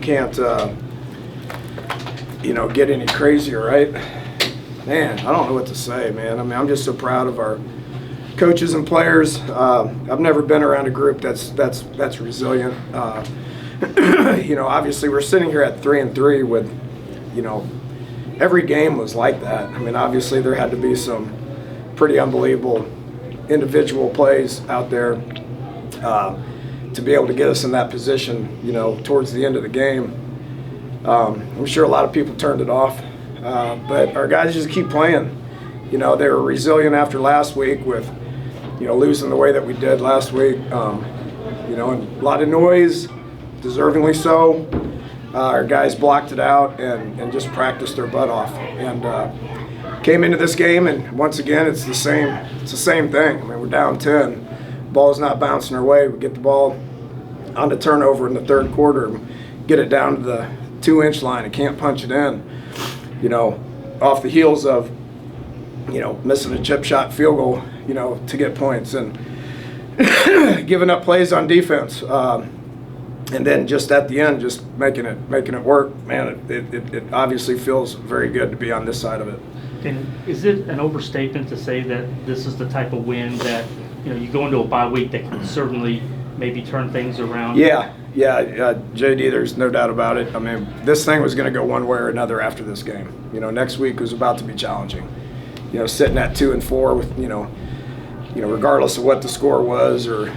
can't, get any crazier, right? Man, I don't know what to say, man. I mean, I'm just so proud of our coaches and players. I've never been around a group that's resilient. Obviously we're sitting here at 3-3 with, every game was like that. I mean, obviously there had to be some pretty unbelievable individual plays out there to be able to get us in that position, towards the end of the game. I'm sure a lot of people turned it off, but our guys just keep playing. They were resilient after last week with, losing the way that we did last week. And a lot of noise, deservingly so. Our guys blocked it out and just practiced their butt off. And came into this game, and once again, it's the same thing. I mean, we're down 10. Ball's not bouncing our way. We get the ball on the turnover in the third quarter, get it down to the 2-inch line and can't punch it in. Off the heels of, missing a chip shot field goal, to get points, and giving up plays on defense. And then just at the end, just making it work. Man, it obviously feels very good to be on this side of it. And is it an overstatement to say that this is the type of win that, you go into a bye week that can certainly maybe turn things around? Yeah, JD, there's no doubt about it. I mean, this thing was going to go one way or another after this game. Next week was about to be challenging. Sitting at 2-4 with, regardless of what the score was or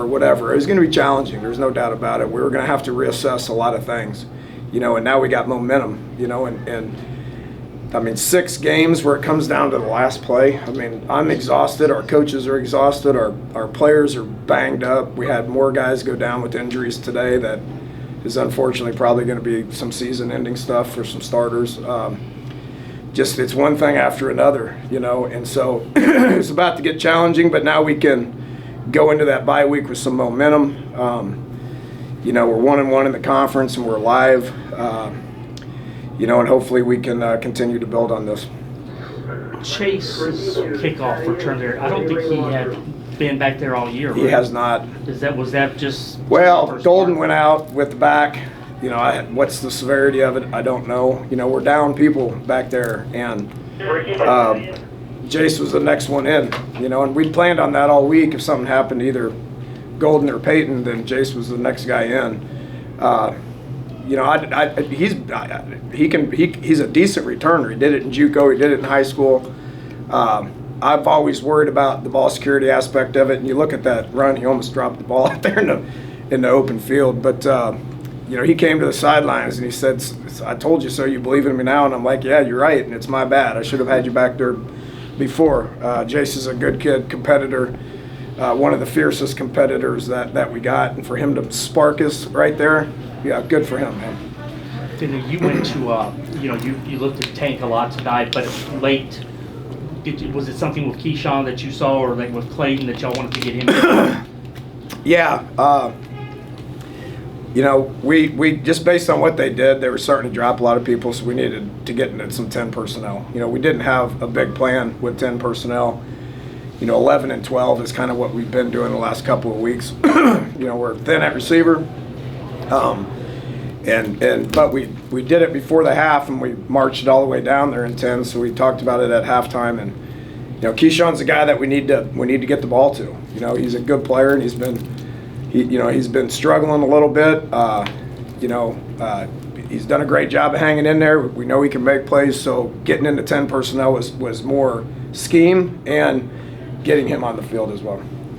whatever, it was going to be challenging. There's no doubt about it. We were going to have to reassess a lot of things, and now we got momentum, and I mean, 6 games where it comes down to the last play. I mean, I'm exhausted. Our coaches are exhausted. Our players are banged up. We had more guys go down with injuries today that is unfortunately probably going to be some season-ending stuff for some starters. Just it's one thing after another, and so it's about to get challenging, but now we can go into that bye week with some momentum. We're 1-1 in the conference, and we're live. And hopefully we can continue to build on this. Chase's kickoff return there, I don't think he had been back there all year. He has not. Was that just? Well, Golden went out with the back. What's the severity of it? I don't know. We're down people back there, and Jace was the next one in. And we'd planned on that all week. If something happened to either Golden or Peyton, then Jace was the next guy in. He's a decent returner. He did it in JUCO. He did it in high school. I've always worried about the ball security aspect of it. And you look at that run; he almost dropped the ball out there in the open field. But he came to the sidelines and he said, "I told you so. You believe in me now?" And I'm like, "Yeah, you're right. And it's my bad. I should have had you back there before." Jace is a good kid, competitor. One of the fiercest competitors that we got, and for him to spark us right there, yeah, good for him, man. You went to, you looked at Tank a lot tonight, but late. Was it something with Keyshawn that you saw, or like with Clayton that y'all wanted to get him? Yeah, we just based on what they did, they were starting to drop a lot of people, so we needed to get into some 10 personnel. We didn't have a big plan with 10 personnel. 11 and 12 is kind of what we've been doing the last couple of weeks. We're thin at receiver, but we did it before the half, and we marched it all the way down there in 10. So we talked about it at halftime, and Keyshawn's the guy that we need to get the ball to. He's a good player, and he's been struggling a little bit. He's done a great job of hanging in there. We know he can make plays, so getting into 10 personnel was more scheme and getting him on the field as well.